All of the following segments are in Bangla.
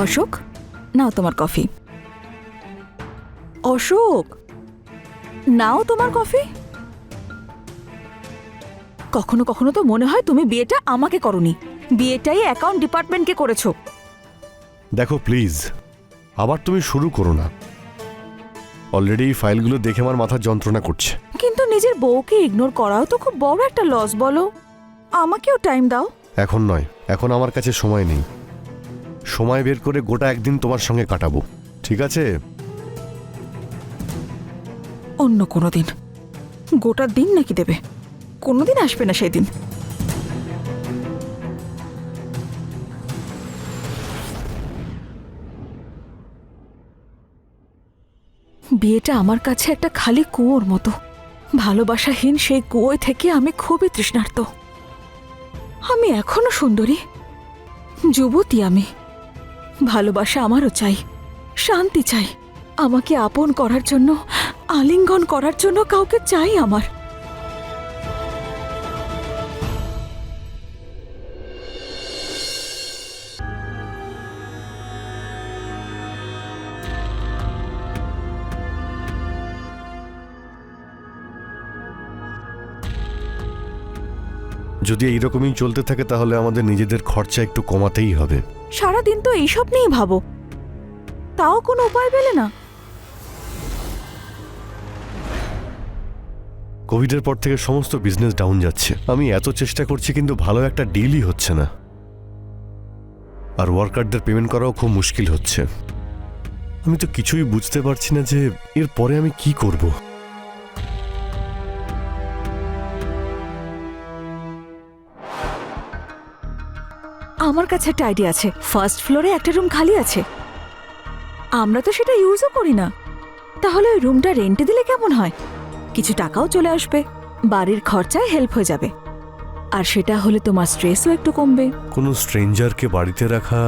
অশোক, নাও তোমার কফি। অশোক, নাও তোমার কফি। কখনো কখনো তো মনে হয় তুমি বিয়েটা আমাকে করনি, বিয়েটাই অ্যাকাউন্ট ডিপার্টমেন্টকে করেছো। দেখো প্লিজ, আবার তুমি শুরু করো না। অলরেডি এই ফাইলগুলো দেখে আমার মাথা যন্ত্রণা করছে। কিন্তু নিজের বউকে ইগনোর করাও তো খুব বড় একটা লস, বলো। আমাকেও টাইম দাও। এখন নয়, এখন আমার কাছে সময় নেই। সময় বের করে গোটা একদিন তোমার সঙ্গে কাটাবো, ঠিক আছে? অন্য কোনো দিন। গোটা দিন নাকি দেবে? কোনোদিন আসবে না সেই দিন। বিয়েটা আমার কাছে একটা খালি কুয়োর মতো। ভালোবাসাহীন সেই কুয়োয় থেকে আমি খুবই তৃষ্ণার্ত। আমি এখনো সুন্দরী, যুবতী আমি। ভালোবাসা আমারও চাই, শান্তি চাই। আমাকে আপন করার জন্য, আলিঙ্গন করার জন্য কাউকে চাই আমার। যদি এইরকমই চলতে থাকে তাহলে আমাদের নিজেদের খরচা একটু কমাতেই হবে। সারাদিন তো এইসব নিয়েই ভাবো, তাও কোনো উপায় পেলে না? কোভিডের পর থেকে সমস্ত বিজনেস ডাউন যাচ্ছে। আমি এত চেষ্টা করছি কিন্তু ভালো একটা ডিলই হচ্ছে না, আর ওয়ার্কারদের পেমেন্ট করাও খুব মুশকিল হচ্ছে। আমি তো কিছুই বুঝতে পারছি না যে এরপরে আমি কি করব। আমার কাছে একটা আইডিয়া আছে। ফার্স্ট ফ্লোরে একটা রুম খালি আছে, আমরা তো সেটা ইউজও করি না। তাহলে ওই রুমটা রেন্টে দিলে কেমন হয়? কিছু টাকাও চলে আসবে, বাড়ির খরচায় হেল্প হয়ে যাবে, আর সেটা হলে তোমার স্ট্রেসও একটু কমবে। কোনো স্ট্রেঞ্জারকে বাড়িতে রাখা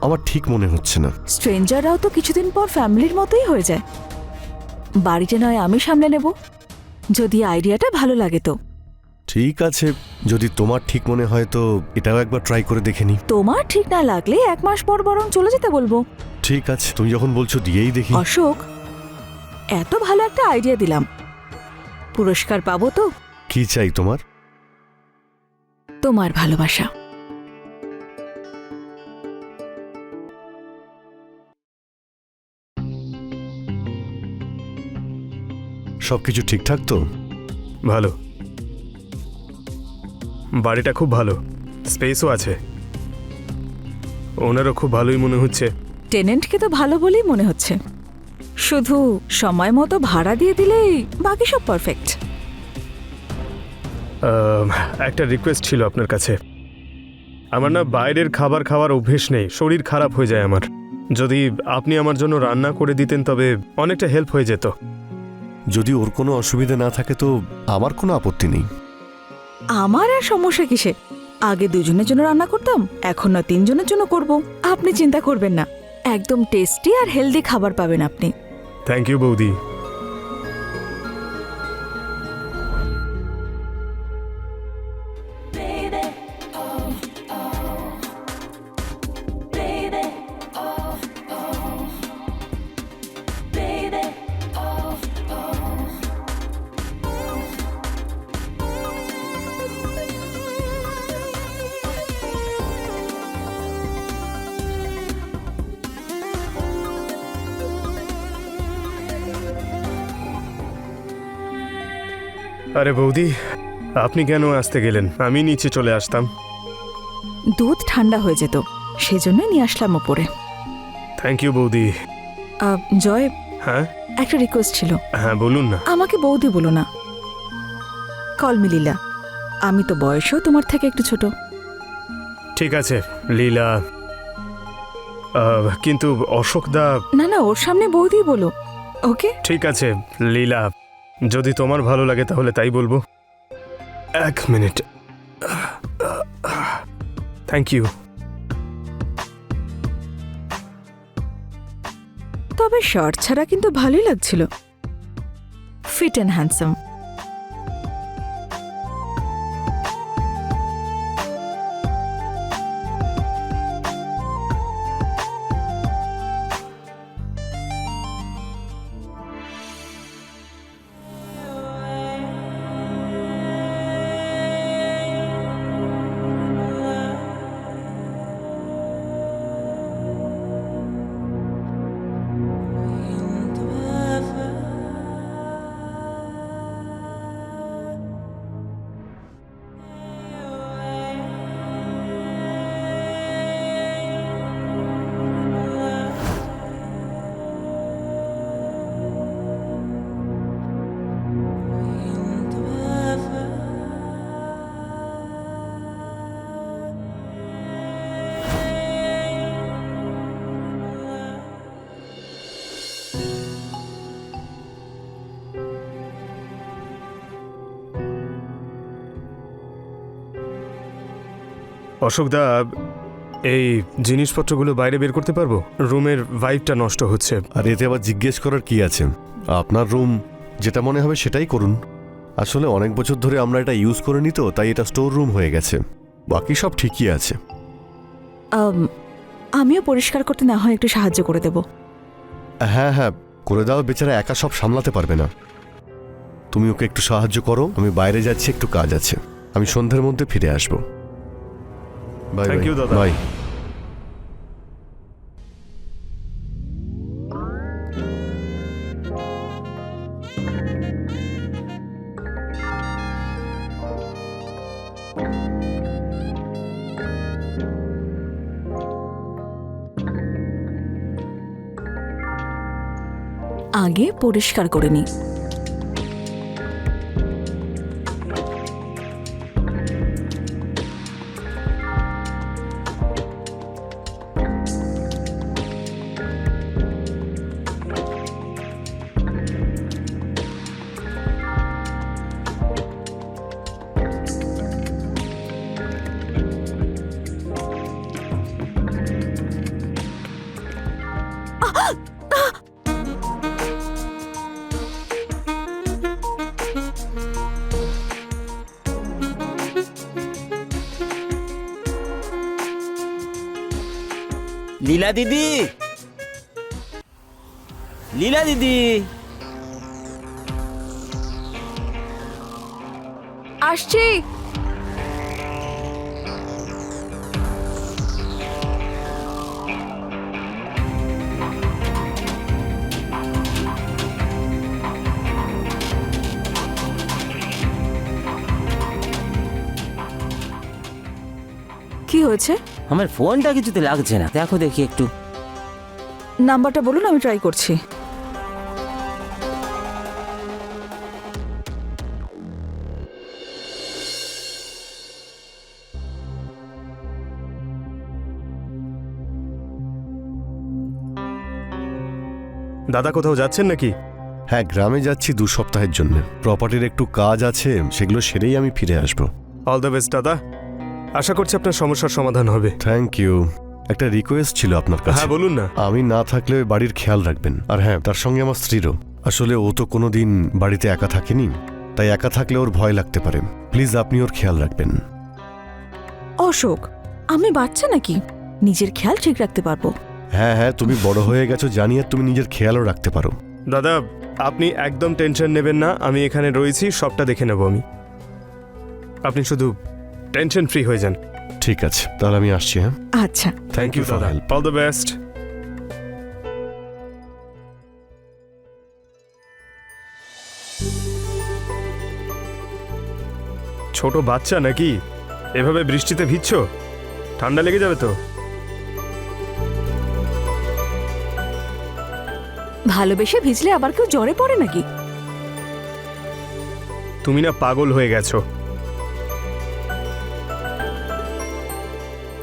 আমার ঠিক মনে হচ্ছে না। স্ট্রেঞ্জাররাও তো কিছুদিন পর ফ্যামিলির মতোই হয়ে যায়। বাড়িটা নয় আমি সামলে নেব, যদি আইডিয়াটা ভালো লাগে তো। ঠিক আছে, যদি তোমার ঠিক মনে হয় তো এটাও একবার ট্রাই করে দেখে নি। তোমার ঠিক না লাগলে 1 মাস পর বরং চলে যেতে বলবো। ঠিক আছে, তুমি যখন বলছো দিয়েই দেখি। অশোক, এত ভালো একটা আইডিয়া দিলাম, পুরস্কার পাবো তো? কি চাই তোমার? তোমার ভালোবাসা। সবকিছু ঠিকঠাক তো? ভালো, বাড়িটা খুব ভালো, স্পেসও আছে। ওনারও খুব ভালোই মনে হচ্ছে। টেনেন্টকে তো ভালো বলেই মনে হচ্ছে, শুধু সময় মতো ভাড়া দিয়ে দিলেই বাকি সব পারফেক্ট। একটা রিকোয়েস্ট ছিল আপনার কাছে। আমার না বাইরের খাবার খাওয়ার অভ্যেস নেই, শরীর খারাপ হয়ে যায় আমার। যদি আপনি আমার জন্য রান্না করে দিতেন তবে অনেকটা হেল্প হয়ে যেত। যদি ওর কোনো অসুবিধা না থাকে তো আমার কোনো আপত্তি নেই। আমার আর সমস্যা কিসে? আগে 2 জনের জন্য রান্না করতাম, এখন না 3 জনের জন্য করব। আপনি চিন্তা করবেন না, একদম টেস্টি আর হেলদি খাবার পাবেন আপনি। থ্যাংক ইউ বৌদি। আরে বৌদি, আপনি কেন আসতে গেলেন? আমি নিচে চলে আসতাম। দুধ ঠান্ডা হয়ে যেত, সেজন্যই নিয়ে আসলাম ওপরে। থ্যাংক ইউ বৌদি। জয়, হ্যাঁ একটা রিকোয়েস্ট ছিল। হ্যাঁ বলুন না। আমাকে বৌদি বলো না, কল মি লীলা। আমি তো বয়সেও তোমার থেকে একটু ছোট। ঠিক আছে লীলা, কিন্তু অশোক দা। না না, ওর সামনে বৌদি বলো, ওকে? ঠিক আছে লীলা, যদি তোমার ভালো লাগে তাহলে তাই বলবো। 1 মিনিট। Thank you. তবে শার্ট ছাড়া কিন্তু ভালোই লাগছিল, ফিট অ্যান্ড হ্যান্ডসাম। অশোকদা, এই জিনিসপত্রগুলো বাইরে বের করতে পারবো? রুমের ভাইবটা নষ্ট হচ্ছে। আর এতে আবার জিজ্ঞেস করার কি আছে? আপনার রুম যেটা মনে হবে সেটাই করুন। আসলে অনেক বছর ধরে আমরা এটা ইউজ করে নিত, তাই এটা স্টোর রুম হয়ে গেছে। বাকি সব ঠিকই আছে। আমিও পরিষ্কার করতে না হয় একটু সাহায্য করে দেব। হ্যাঁ হ্যাঁ, করে দাও। বেচারা একা সব সামলাতে পারবে না। তুমি ওকে একটু সাহায্য করো। আমি বাইরে যাচ্ছি, একটু কাজ আছে। আমি সন্ধ্যের মধ্যে ফিরে আসবো। Bye Thank bye. you, দাদা। বাই। আগে পরিষ্কার করে নিই। লীলা দিদি, লীলা দিদি, আসছি। কি হয়েছে? আমার ফোনটা কিছুতে লাগছে না, দেখো দেখি একটু। নাম্বারটা বলুন, আমি ট্রাই করছি। দাদা কোথাও যাচ্ছেন নাকি? হ্যাঁ, গ্রামে যাচ্ছি 2 সপ্তাহের জন্য। প্রপার্টির একটু কাজ আছে, সেগুলো সেরেই আমি ফিরে আসবো। অল দ্য বেস্ট দাদা। আশা করছি আপনার সমস্যার সমাধান হবে। Thank you. একটা রিকোয়েস্ট ছিল আপনার কাছে। হ্যাঁ বলুন না। আমি না থাকলে বাড়ির খেয়াল রাখবেন। আর হ্যাঁ, তার সঙ্গে আমার স্ত্রীরও। আসলে ও তো কোনোদিন বাড়িতে একা থাকেনি, তাই একা থাকলে ওর ভয় লাগতে পারে। প্লিজ আপনি ওর খেয়াল রাখবেন। অশোক, আমি বাচ্চা নাকি? নিজের খেয়াল ঠিক রাখতে পারবো। হ্যাঁ হ্যাঁ, তুমি বড় হয়ে গেছো জানিয়ে তুমি নিজের খেয়ালও রাখতে পারো। দাদা, আপনি একদম টেনশন নেবেন না, আমি এখানে রয়েছি, সবটা দেখে নেব আমি। আপনি শুধু টেনশন ফ্রি হয়ে যান। ঠিক আছে, তাহলে আমি আসছি। হ্যাঁ, আচ্ছা। থ্যাংক ইউ for দাদা। help. All the best. ছোট বাচ্চা নাকি? এভাবে বৃষ্টিতে ভিজছ? ঠান্ডা লেগে যাবে তো। ভালোবেসে ভিজলে আবার কেউ জ্বরে পড়ে নাকি? তুমি না পাগল হয়ে গেছো।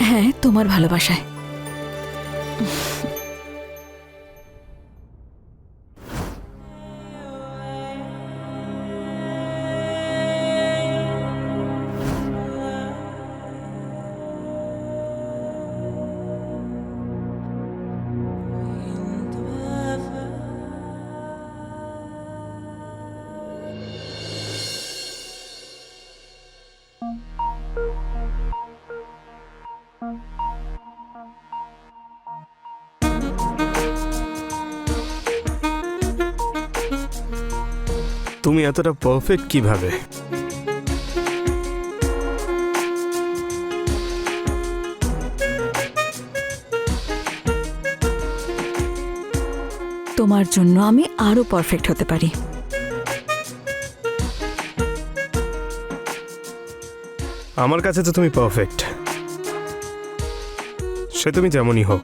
হ্যাঁ, তোমার ভালোবাসায়। তুমি এতটা পারফেক্ট কিভাবে? তোমার জন্য আমি আরো পারফেক্ট হতে পারি। আমার কাছে তো তুমি পারফেক্ট, সে তুমি যেমনই হও।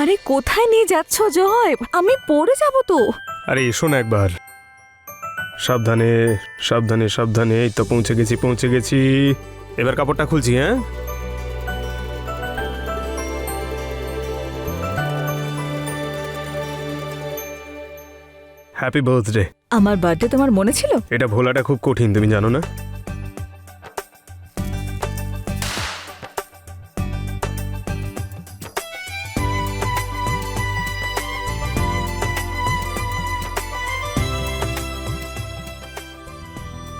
আরে কোথায় নিয়ে যাচ্ছ জয়? আমি পড়ে যাব তো। আরে এসো না একবার। সাবধানে সাবধানে সাবধানে, এই তো পৌঁছে গেছি। এবার কাপড়টা খুলছি, হ্যাঁ? Happy birthday. আমার বার্থডে তোমার মনে ছিল? এটা ভোলাটা খুব কঠিন, তুমি জানো না?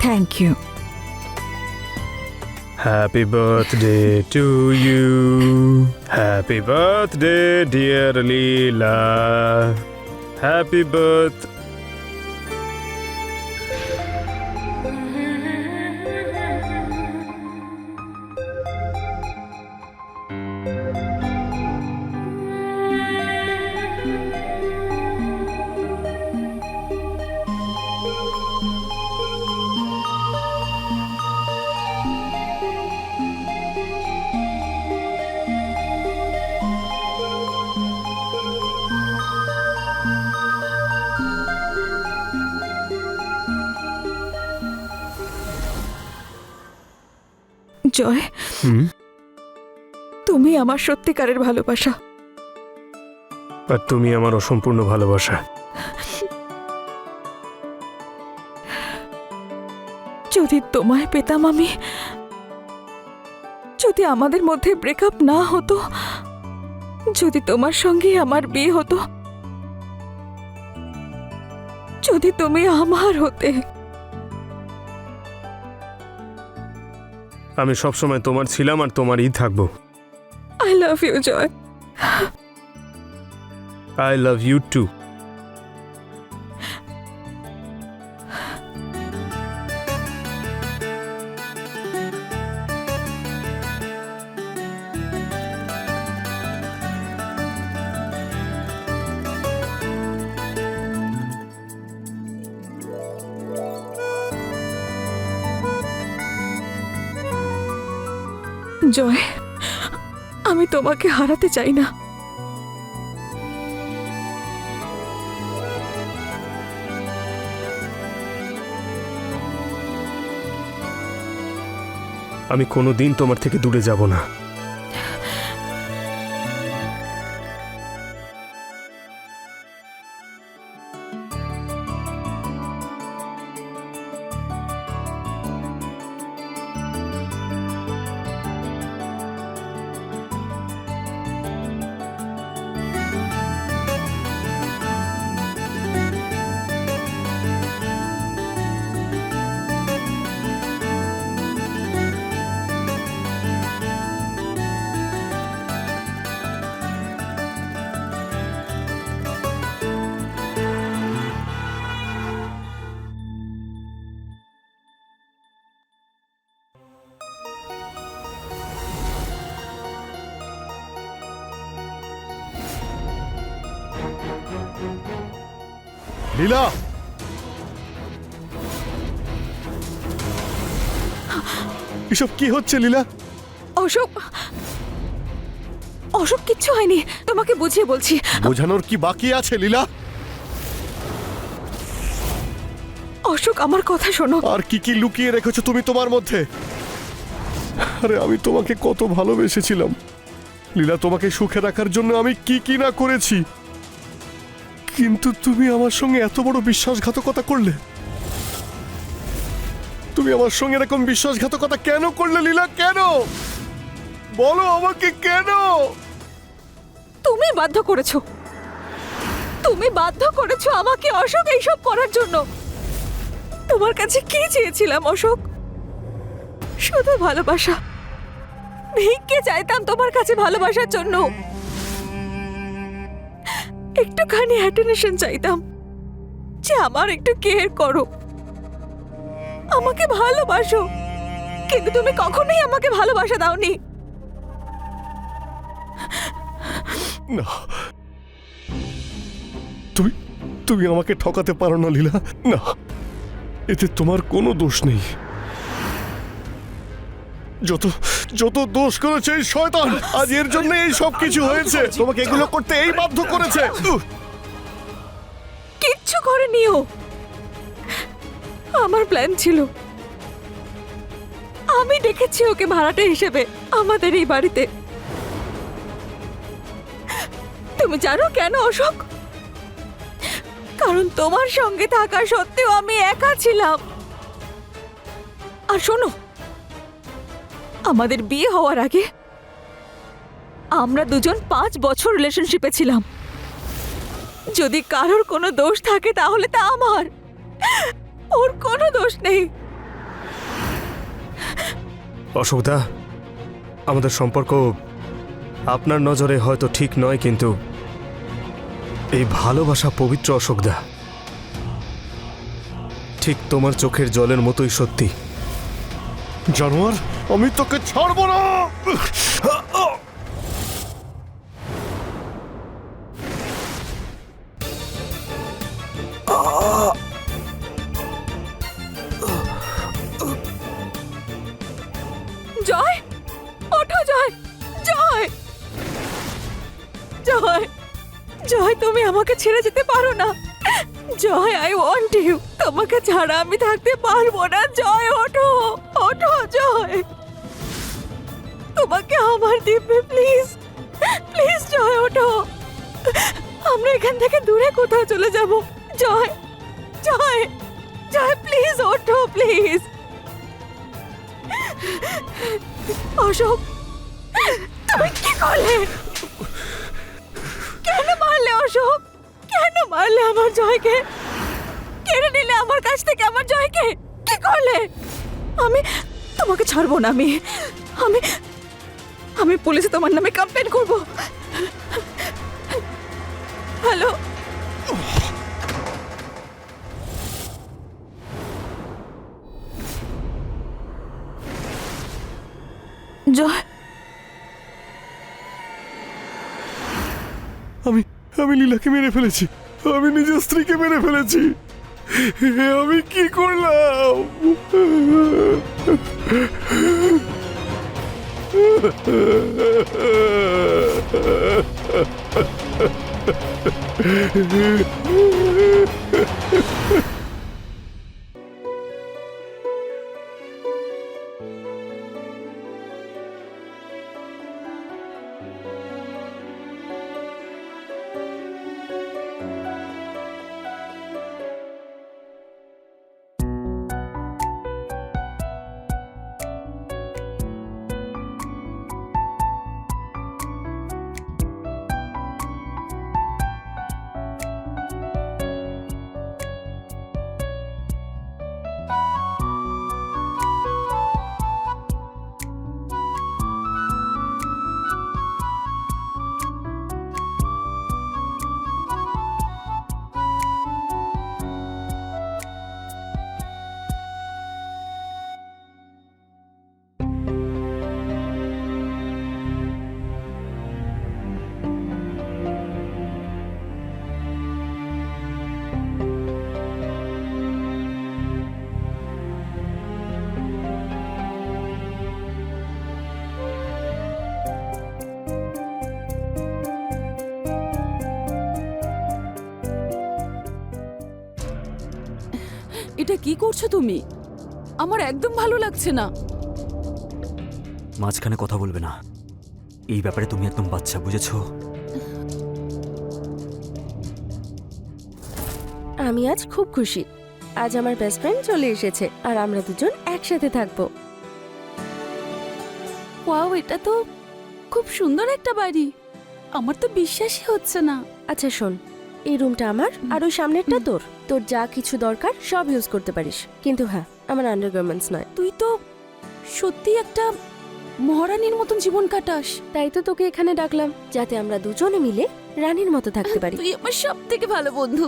Thank you. Happy birthday to you, happy birthday dear Leela, happy birth. Joy, তুমি আমার সত্যিকারের ভালোবাসা। আর তুমি আমার অসম্পূর্ণ ভালোবাসা। যদি তোমায় পেতাম আমি, যদি আমাদের মধ্যে ব্রেকআপ না হতো, যদি তোমার সঙ্গে আমার বিয়ে হতো, যদি তুমি আমার হতে। আমি সবসময় তোমার ছিলাম আর তোমারই থাকবো। I love you Joy. I love you too. Joy, আমি তোমাকে হারাতে চাই না। আমি কোনোদিন তোমার থেকে দূরে যাব না। লীলা, এসব কি হচ্ছে লীলা? অশোক, অশোক কিচ্ছু হয়নি, তোমাকে বুঝিয়ে বলছি। বোঝানোর কি বাকি আছে লীলা? অশোক আমার কথা শোনো। আর কি কি লুকিয়ে রেখেছো তুমি তোমার মধ্যে? আরে আমি তোমাকে কত ভালোবেসেছিলাম লীলা, তোমাকে সুখে রাখার জন্য আমি কি কি না করেছি, কিন্তু তুমি আমার সঙ্গে এত বড় বিশ্বাসঘাতকতা করলে। তুমি আমার সঙ্গে এরকম বিশ্বাসঘাতকতা কেন করলে লীলা? কেন বলো আমাকে, কেন? তুমি বাধ্য করেছো, তুমি বাধ্য করেছো আমাকে অশোক এইসব করার জন্য। তোমার কাছে কি চেয়েছিলাম অশোক? শুধু ভালোবাসা। ভিক্ষে চাইতাম তোমার কাছে ভালোবাসার জন্য, একটুখানি অ্যাটেনশন চাইতাম যে আমার একটু কেয়ার করো, আমাকে ভালোবাসো। কিন্তু তুমি কখনোই আমাকে ভালোবাসা দাওনি। না, তুমি তুমি আমাকে ঠকাতে পারো না লীলা। না, এতে তোমার কোনো দোষ নেই। যত যত দোষ করেছে এই শয়তান, আজ এর জন্য এই সব কিছু হয়েছে। তোমাকে এগুলো করতে এই বাধ্য করেছে। কিচ্ছু করেনি ও। আমার প্ল্যান ছিল, আমি ডেকেছি ওকে ভাড়াটে হিসেবে আমাদের এই বাড়িতে। তুমি জানো কেন অশোক? কারণ তোমার সঙ্গে থাকা সত্ত্বেও আমি একা ছিলাম। আর শোনো, আমাদের বিয়ে হওয়ার আগে আমরা দুজন 5 বছর রিলেশনশিপে ছিলাম। যদি কারোর কোনো দোষ থাকে তাহলে তা আমার, ওর কোনো দোষ নেই। অশোকদা, আমাদের সম্পর্ক আপনার নজরে হয়তো ঠিক নয়, কিন্তু এই ভালোবাসা পবিত্র অশোকদা। ঠিক তোমার চোখের জলের মতোই সত্যি। জানোয়ার, আমি তোকে ছাড়বো না। জয়, ওঠো জয়, জয়, জয়, জয়, তুমি আমাকে ছেড়ে যেতে পারো না। জয়, আই ওয়ান্ট ইউ। তোমাকে ছাড়া আমি থাকতে পারবো না। জয়, ওঠো, ওঠো জয়, তোমাকে আমার দিব্যে, প্লিজ, প্লিজ জয় ওঠো। আমরা এখান থেকে দূরে কোথাও চলে যাব। জয়, জয়, জয়, প্লিজ ওঠো, প্লিজ। অশোক, তুমি কি করলে? কেন মারলে অশোক? কেন মারলে আমার জয়কে? কেড়ে নিলে আমার কাছ থেকে আমার জয়কে। কি করলে? আমি তোমাকে ছাড়বো না। আমি আমি পুলিশে তোমার নামে কমপ্লেন করব। হ্যালো, জয়, আমি লীলাকে মেরে ফেলেছি। আমি নিজের স্ত্রীকে মেরে ফেলেছি। আমি কি করলাম? এটা কি করছো তুমি? আমার একদম ভালো লাগছে না। মাঝখানে কথা বলবে না। এই ব্যাপারে তুমি একদম বাচ্চা, বুঝেছো? আমি আজ খুব খুশি। আজ আমার বেস্ট ফ্রেন্ড চলে এসেছে আর আমরা দুজন একসাথে থাকবো। ওয়াও, এটা তো খুব সুন্দর একটা বাড়ি। আমার তো বিশ্বাসই হচ্ছে না। আচ্ছা শোন, এই রুমটা আমার আর ওই সামনেরটা তোর। তোর যা কিছু দরকার সব ইউজ করতে পারিস, কিন্তু হ্যাঁ, আমার আন্ডারগার্মেন্টস নয়। তুই তো সত্যি একটা মহারানীর মতন জীবন কাটাস। তাই তো তোকে এখানে ডাকলাম, যাতে আমরা দুজনে মিলে রানীর মতো থাকতে পারি। তুই আমার সব থেকে ভালো বন্ধু।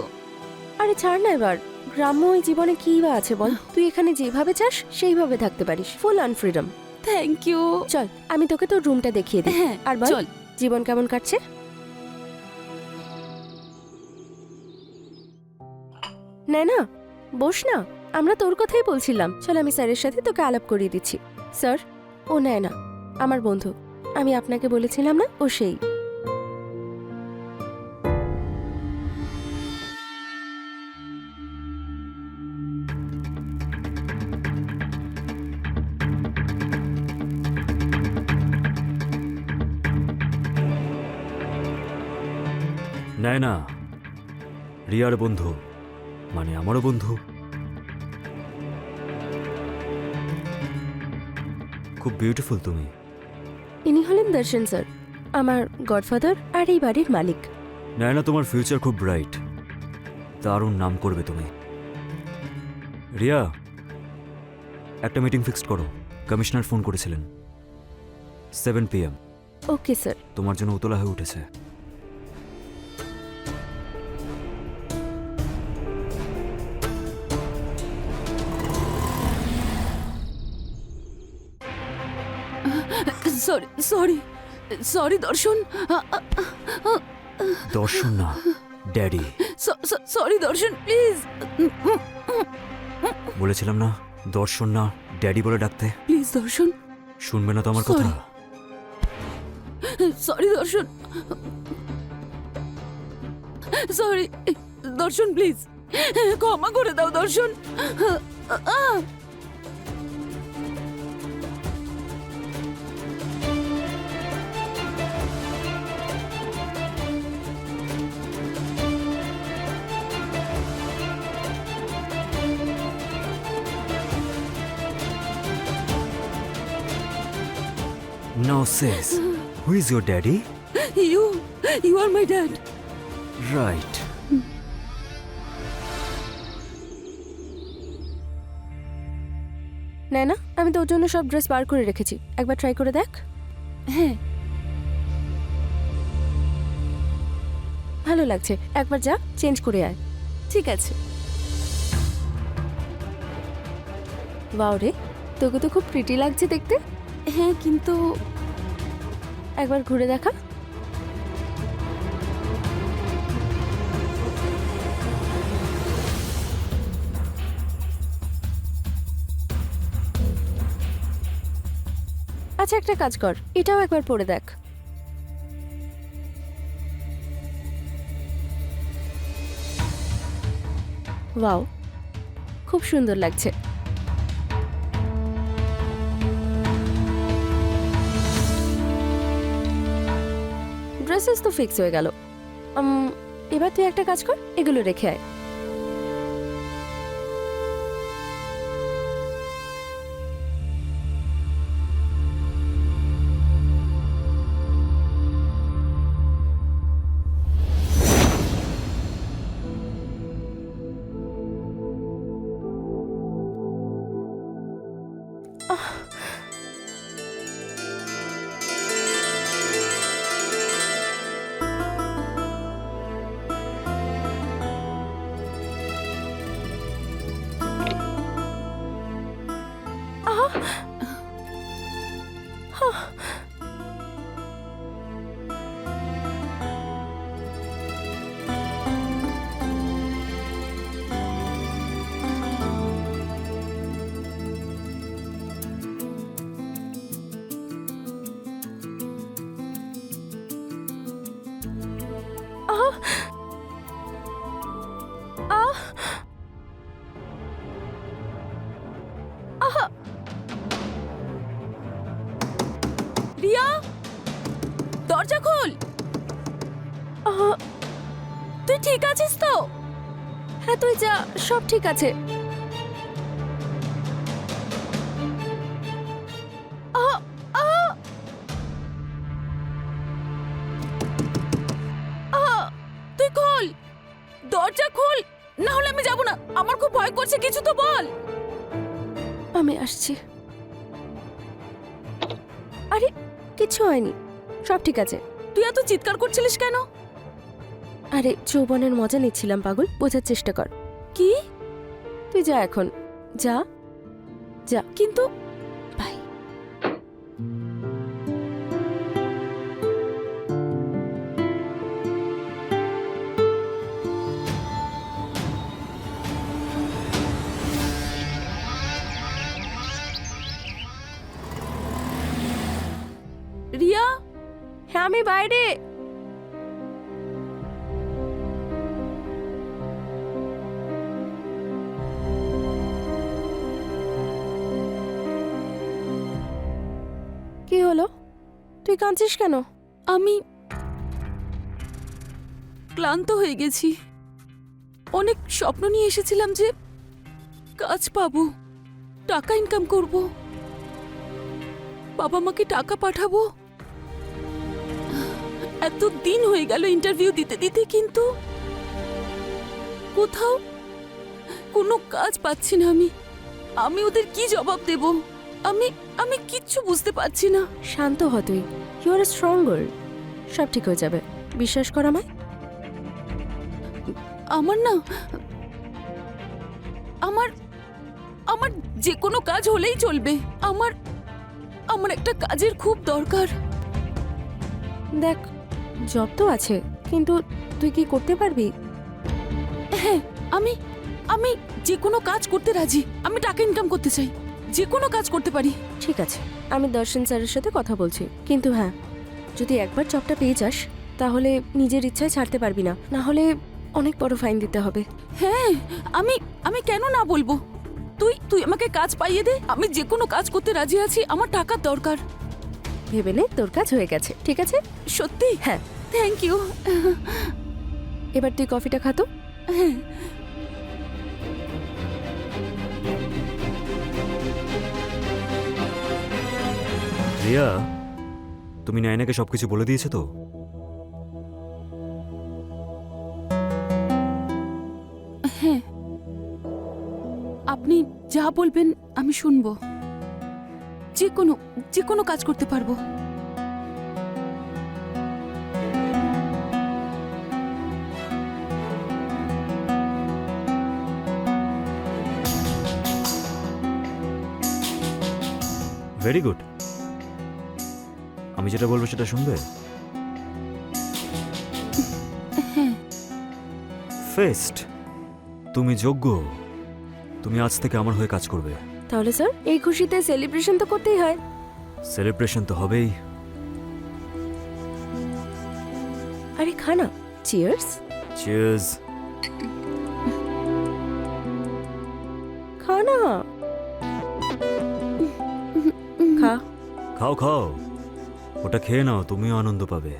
আরে ছাড় না এবার, গ্রাম্য ওই জীবনে কি বা আছে বল? তুই এখানে যেভাবে চাস সেইভাবে থাকতে পারিস, full on freedom. Thank you. চল আমি তোকে তোর রুমটা দেখিয়ে দিই। হ্যাঁ, আর বল, চল। জীবন কেমন কাটছে? না বস না, আমরা তোর কথাই বলছিলাম। চল আমি স্যারের সাথে তোকে আলাপ করিয়ে দিচ্ছি। স্যার, ও না, আমার বন্ধু। আমি আপনাকে বলেছিলাম না, ও সেই। নেয় না, রিয়ার বন্ধু, মানে আমারও বন্ধু। খুব বিউটিফুল তুমি। ইনি হলেন দর্শন স্যার, আমার গডফাদার আর এই বাড়ির মালিক। নেয় না, তোমার ফিউচার খুব ব্রাইট, দারুণ নাম করবে তুমি। রিয়া, একটা মিটিং ফিক্সড করো। কমিশনার ফোন করেছিলেন 7 PM। Okay sir. তোমার জন্য উতলা হয়ে উঠেছে। সরি সরি সরি দর্শন, দর্শন না, ড্যাডি। সরি দর্শন প্লিজ, বলেছিলাম না দর্শন না, ড্যাডি বলে ডাকতে। প্লিজ দর্শন, শুনবে না তো আমার কথা? সরি দর্শন, সরি দর্শন প্লিজ, ক্ষমা করে দাও দর্শন। Now says, who is your daddy? You are my dad. Right. না, আমি তোর জন্য সব ড্রেস বার করে রেখেছি, একবার ট্রাই করে দেখ। হ্যাঁ, ভালো লাগছে, একবার যা চেঞ্জ করে আয়। ঠিক আছে। ওয়াও রে, তোকে তো খুব প্রিটি লাগছে দেখতে। হ্যাঁ, কিন্তু একবার ঘুরে দেখা। আচ্ছা, একটা কাজ কর, এটাও একবার পরে দেখ। ওয়াও, খুব সুন্দর লাগছে। ড্রেসেস তো ফিক্স হয়ে গেল। এবার তুই একটা কাজ কর, এগুলো রেখে আয়। রিয়া, দরজা খোল। তুই ঠিক আছিস তো? হ্যাঁ, তুই যা, সব ঠিক আছে। তুই খোল, দরজা খোল, না হলে আমি যাব না। আমার খুব ভয় করছে, কিছু তো বল। আমি আসছি। আরে কিছু হয়নি, সব ঠিক আছে। তুই এত চিৎকার করছিলিস কেন? আরে যৌবনের মজা নিচ্ছিলাম পাগল, বোঝার চেষ্টা কর। কি? তুই যা এখন, যা যা। কিন্তু বাই। আমি বাইরে। কি হলো, তুই কাঁদছিস কেন? আমি ক্লান্ত হয়ে গেছি। অনেক স্বপ্ন নিয়ে এসেছিলাম যে কাজ পাবো, টাকা ইনকাম করব, বাবা মাকে টাকা পাঠাবো। এত দিন হয়ে গেল ইন্টারভিউ দিতে দিতে, কিন্তু কোথাও কোনো কাজ পাচ্ছি না। আমি ওদের কি জবাব দেব? আমি আমি কিচ্ছু বুঝতে পারছি না। শান্ত হ তুই, ইউ আর স্ট্রং গার্ল, সব ঠিক হয়ে যাবে, বিশ্বাস কর আমায়। আমার না আমার আমার যে কোনো কাজ হলেই চলবে। আমার আমার একটা কাজের খুব দরকার। দেখ, জব তো আছে, কিন্তু তুই কি করতে পারবি? হ্যাঁ, আমি আমি যে কোনো কাজ করতে রাজি। আমি টাকা ইনকাম করতে চাই, যে কোনো কাজ করতে পারি। ঠিক আছে, আমি দর্শন স্যারের সাথে কথা বলছি, কিন্তু হ্যাঁ, যদি একবার জবটা পেয়ে যাস তাহলে নিজের ইচ্ছায় ছাড়তে পারবি না, না হলে অনেক বড় ফাইন দিতে হবে। হ্যাঁ, আমি আমি কেন না বলবো? তুই তুই আমাকে কাজ পাইয়ে দে, আমি যে কোনো কাজ করতে রাজি আছি। আমার টাকার দরকার। ভেবে নে, তোর কাজ হয়ে গেছে, ঠিক আছে? সত্যি? হ্যাঁ। Thank you. এবার তুই কফিটা খাতো। হ্যাঁ। রিয়া, তুমি নাইনাকে সবকিছু বলে দিয়েছো তো? হ্যাঁ, আপনি যা বলবেন আমি শুনবো। যে কোনো কাজ করতে পারবো। Very good. আমি যেটা বলবো সেটা শুনবে? ফেস্ট, তুমি যোগ্য। তুমি আজ থেকে আমার হয়ে কাজ করবে। তাহলে স্যার, এই খুশিতে সেলিব্রেশন তো করতেই হয়। সেলিব্রেশন তো হবেই। আরে খানা, চিয়ার্স। চিয়ার্স। খানা, খা। খাও খাও, ওটা খেয়ে নাও, তুমিও আনন্দ পাবে।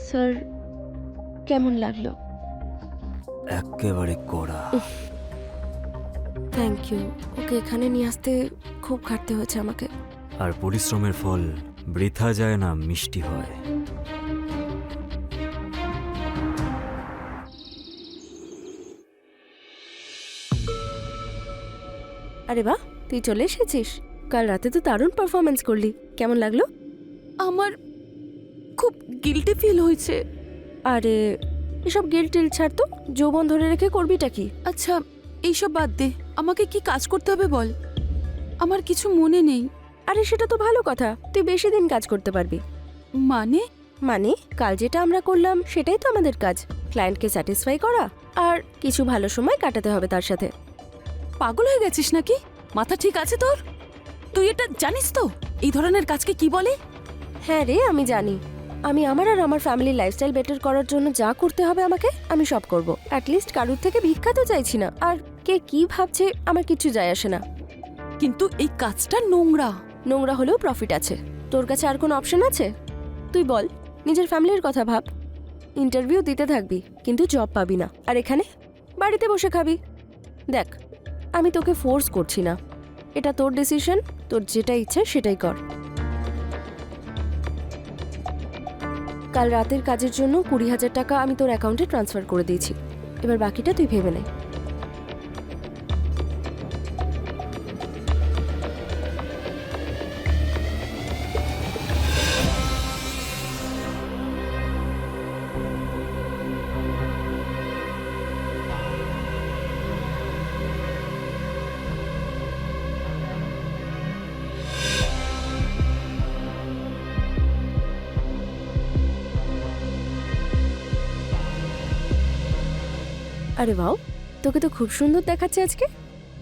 স্যার, কেমন লাগলো? একেবারে কড়া। Thank you. ওকে এখানে নিয়ে আসতে খুব খাটতে হয়েছে আমাকে। আর পরিশ্রমের ফল বৃথা যায় না, মিষ্টি হয়। আরে বাহ, তুই চলে এসেছিস। কাল রাতে তো দারুণ পারফরমেন্স করলি, কেমন লাগলো? আমার খুব গিল্টি ফিল হয়েছে। আরে এসব গিল টিল ছাড় তো, যৌবন ধরে রেখে করবিটা কি? আচ্ছা এইসব বাদ দে, আমাকে কি কাজ করতে হবে বল, আমার কিছু মনে নেই। আরে সেটা তো ভালো কথা, তুই বেশি দিন কাজ করতে পারবি। মানে মানে কাল যেটা আমরা করলাম সেটাই তো আমাদের কাজ, ক্লায়েন্টকে স্যাটিসফাই করা আর কিছু ভালো সময় কাটাতে হবে তার সাথে। পাগল হয়ে গেছিস নাকি? মাথা ঠিক আছে তোর? তুই এটা জানিস তো এই ধরনের কাজকে কি বলে? হ্যাঁ রে, আমি জানি। আমি আমার আর আমার ফ্যামিলির লাইফস্টাইল বেটার করার জন্য যা করতে হবে আমাকে, আমি সব করব। অ্যাটলিস্ট কারুর থেকে ভিক্ষা তো চাইছি না। আর কে কি ভাবছে আমার কিছু যায় আসে না। কিন্তু এই কাজটা নোংরা। নোংরা হলেও প্রফিট আছে। তোর কাছে আর কোনো অপশন আছে? তুই বল, নিজের ফ্যামিলির কথা ভাব। ইন্টারভিউ দিতে থাকবি কিন্তু জব পাবি না, আর এখানে বাড়িতে বসে খাবি। দেখ, আমি তোকে ফোর্স করছি না, এটা তোর ডিসিশন, তোর যেটা ইচ্ছে সেটাই কর। কাল রাতের কাজের জন্য 20,000 টাকা আমি তোর অ্যাকাউন্টে ট্রান্সফার করে দিয়েছি, এবার বাকিটা তুই ভেবে নে। আরে বাও, তোকে তো খুব সুন্দর দেখাচ্ছে আজকে।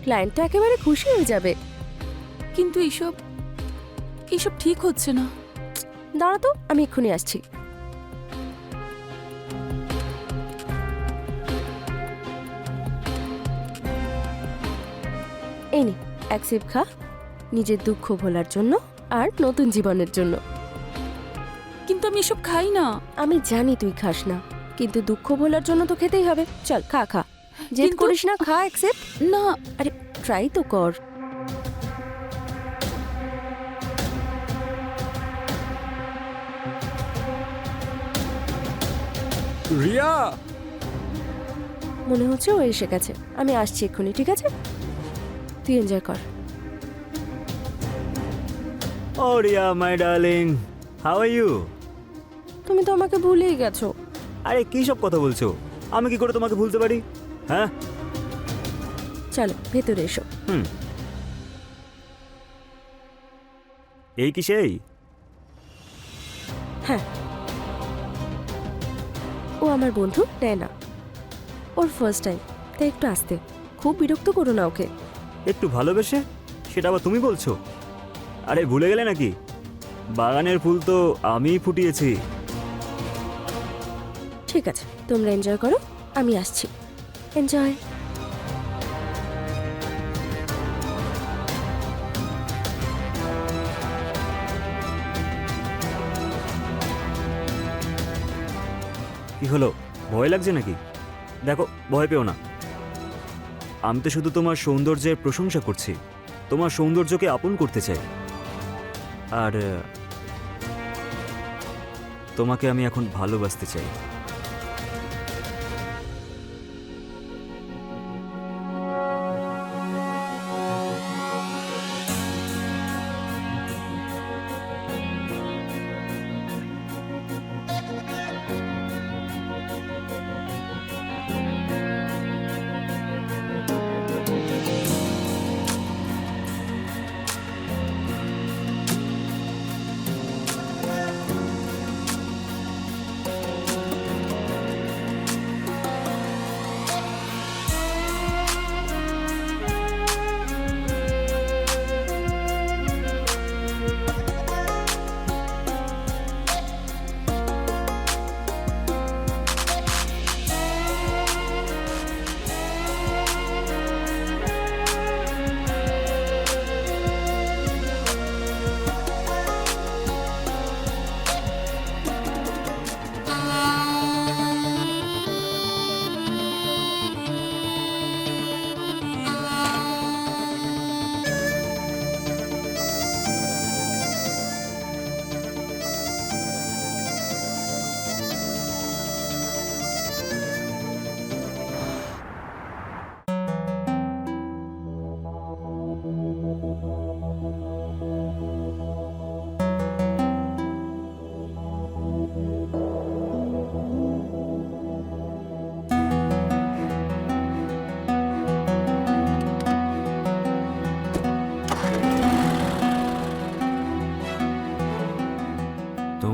ক্লায়েন্টটা একেবারে খুশি হয়ে যাবে। কিন্তু এইসব এইসব ঠিক হচ্ছে না। দাঁড়া তো, আমি এক্ষুনি আসছি। এই নে, এক সিপ খা, নিজের দুঃখ ভোলার জন্য আর নতুন জীবনের জন্য। কিন্তু আমি এসব খাই না। আমি জানি তুই খাস না, কিন্তু দুঃখ ভোলার জন্য তো খেতেই হবে। চল খা খা, জেদ কিন্তু- করিস না, খা এক সিপ। না আরে ট্রাই তো কর। রিয়া! মনে হচ্ছে ও এসে গেছে। আমি আসছি এক্ষুনি, ঠিক আছে? তুই এনজয় কর। ও Riya my darling, how are you? তুমি তো আমাকে ভুলেই গেছো। আরে কি সব কথা বলছো? আমি কি করে তোমাকে ভুলতে পারি? হ্যাঁ, চলো ভেতরে এসো। এই কি সেই? হ্যাঁ, ও আমার বন্ধু নেয়না। ওর ফার্স্ট টাইম, তাই একটু আসতে। খুব বিরক্ত করো না ওকে। একটু ভালোবেসে? সেটা আবার তুমি বলছো? আরে ভুলে গেলে নাকি? বাগানের ফুল তো আমিই ফুটিয়েছি। ঠিক আছে, তোমরা এনজয় করো, আমি আসছি। এনজয়। কি হলো, ভয় লাগছে নাকি? দেখো, ভয় পেও না। আমি তো শুধু তোমার সৌন্দর্যের প্রশংসা করছি, তোমার সৌন্দর্যকে আপন করতে চাই। আর তোমাকে আমি এখন ভালোবাসতে চাই।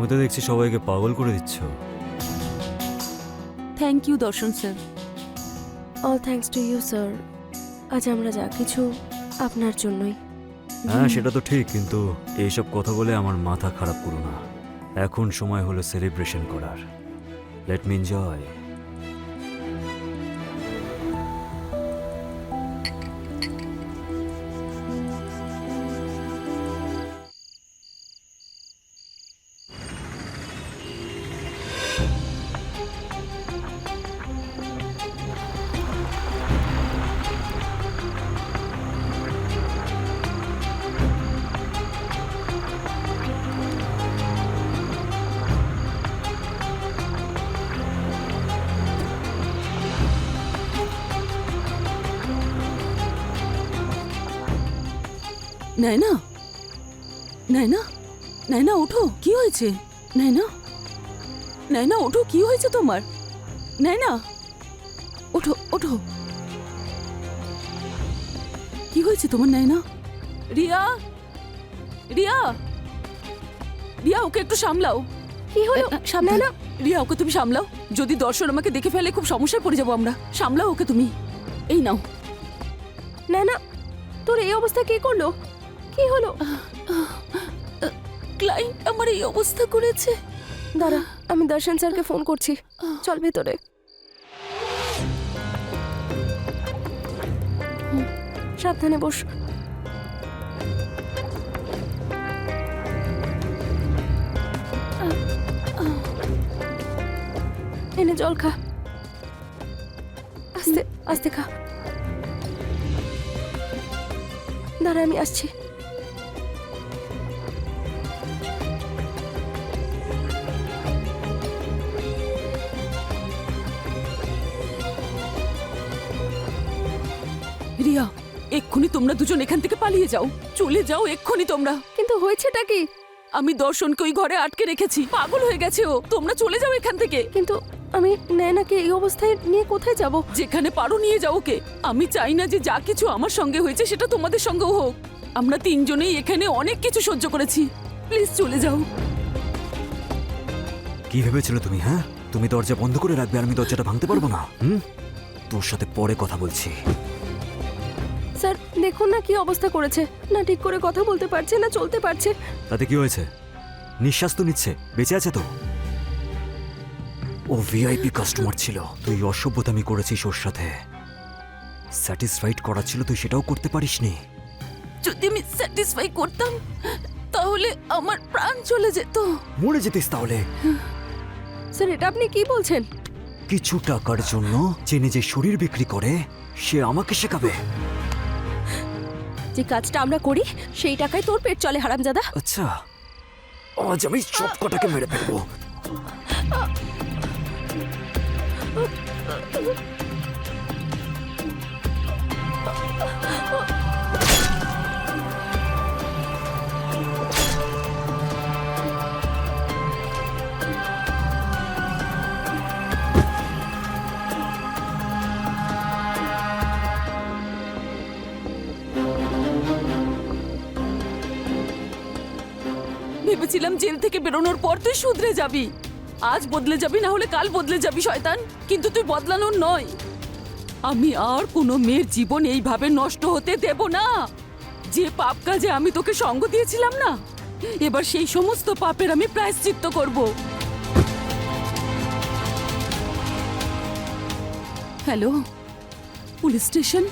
তো দেখছি সবাইকে পাগল করে দিচ্ছ। Thank you Darshan sir. All thanks to you sir. আজ আমরা যা কিছু আপনার জন্যই। হ্যাঁ সেটা তো ঠিক, কিন্তু এইসব কথা বলে আমার মাথা খারাপ করো না। এখন সময় হলো সেলিব্রেশন করার। Let me enjoy. Naina, Naina, Naina ওঠো, কি হয়েছে? নাইনা, নাইনা ওঠো, কি হয়েছে তোমার? নাইনা ওঠো, ওঠো, কি হয়েছে তোমার নাইনা? রিয়া, রিয়া, রিয়া ওকে একটু সামলাও। কি হলো? সাবধান। রিয়া ওকে তুমি সামলাও, যদি দর্শন আমাকে দেখে ফেলে খুব সমস্যায় পড়ে যাবো আমরা। সামলাও ওকে তুমি। এই নাও। না না, তোর এই অবস্থা কে করলো? কি হলো? ক্লায়েন্ট আমার এই অবস্থা করেছে। দাঁড়া, আমি দর্শন স্যারকে ফোন করছি। চল ভেতরে। সাবধানে বস। এনে জল খা, আস্তে আস্তে খা। দাঁড়া, আমি আসছি। রিয়া, এক্ষুনি তোমরা দুজন এখান থেকে পালিয়ে যাও, চলে যাও এক্ষুনি তোমরা। কিন্তু হয়েছেটা কি? আমি দর্শনকে ওই ঘরে আটকে রেখেছি, পাগল হয়ে গেছে ও। তোমরা চলে যাও এখান থেকে। কিন্তু আমি নয়নাকে এই অবস্থায় নিয়ে কোথায় যাব? যেখানে পারো নিয়ে যাও ওকে। আমি চাই না যে যা কিছু আমার সঙ্গে হয়েছে সেটা তোমাদের সঙ্গেও হোক। আমরা তিনজনেই এখানে অনেক কিছু সহ্য করেছি, প্লিজ চলে যাও। কি ভেবেছিলে তুমি? হ্যাঁ, তুমি দরজা বন্ধ করে রাখবে আর আমি দরজাটা ভাঙতে পারবো না? তোর সাথে পরে কথা বলছি। স্যার দেখুন না কি অবস্থা করেছে, না ঠিক করে কথা বলতে পারছে না চলতে পারছে। তাতে কি হয়েছে? নিঃশ্বাস তো নিচ্ছে, বেঁচে আছে তো। ও ভিআইপি কাস্টমার ছিল, তুই অসভ্যতামি করেছিস ওর সাথে। স্যাটিসফাইড করা ছিল, তুই সেটাও করতে পারিসনি। যদি আমি স্যাটিসফাই করতাম তাহলে আমার প্রাণ চলে যেত। মরে যেতিস তাহলে। স্যার এটা আপনি কি বলছেন? কিছু টাকার জন্য যে নিজের শরীর বিক্রি করে সে আমাকে শেখাবে? যে কাজটা আমরা করি সেই টাকায় তোর পেট চলে হারামজাদা। আচ্ছা, আজ আমি সব কটাকে মেরে ফেলবো। ভেবেছিলাম জেল থেকে বেরোনোর পর তুই শুধরে যাবি, আজ বদলে যাবি, না হলে কাল বদলে যাবি শয়তান। কিন্তু তুই বদলানোর নয়। আমি আর কোনো মেয়ের জীবন এইভাবে নষ্ট হতে দেব না। যে পাপ কাজে আমি তোকে সঙ্গ দিয়েছিলাম না, এবার সেই সমস্ত পাপের আমি প্রায়শ্চিত্ত করব। Hello, police station?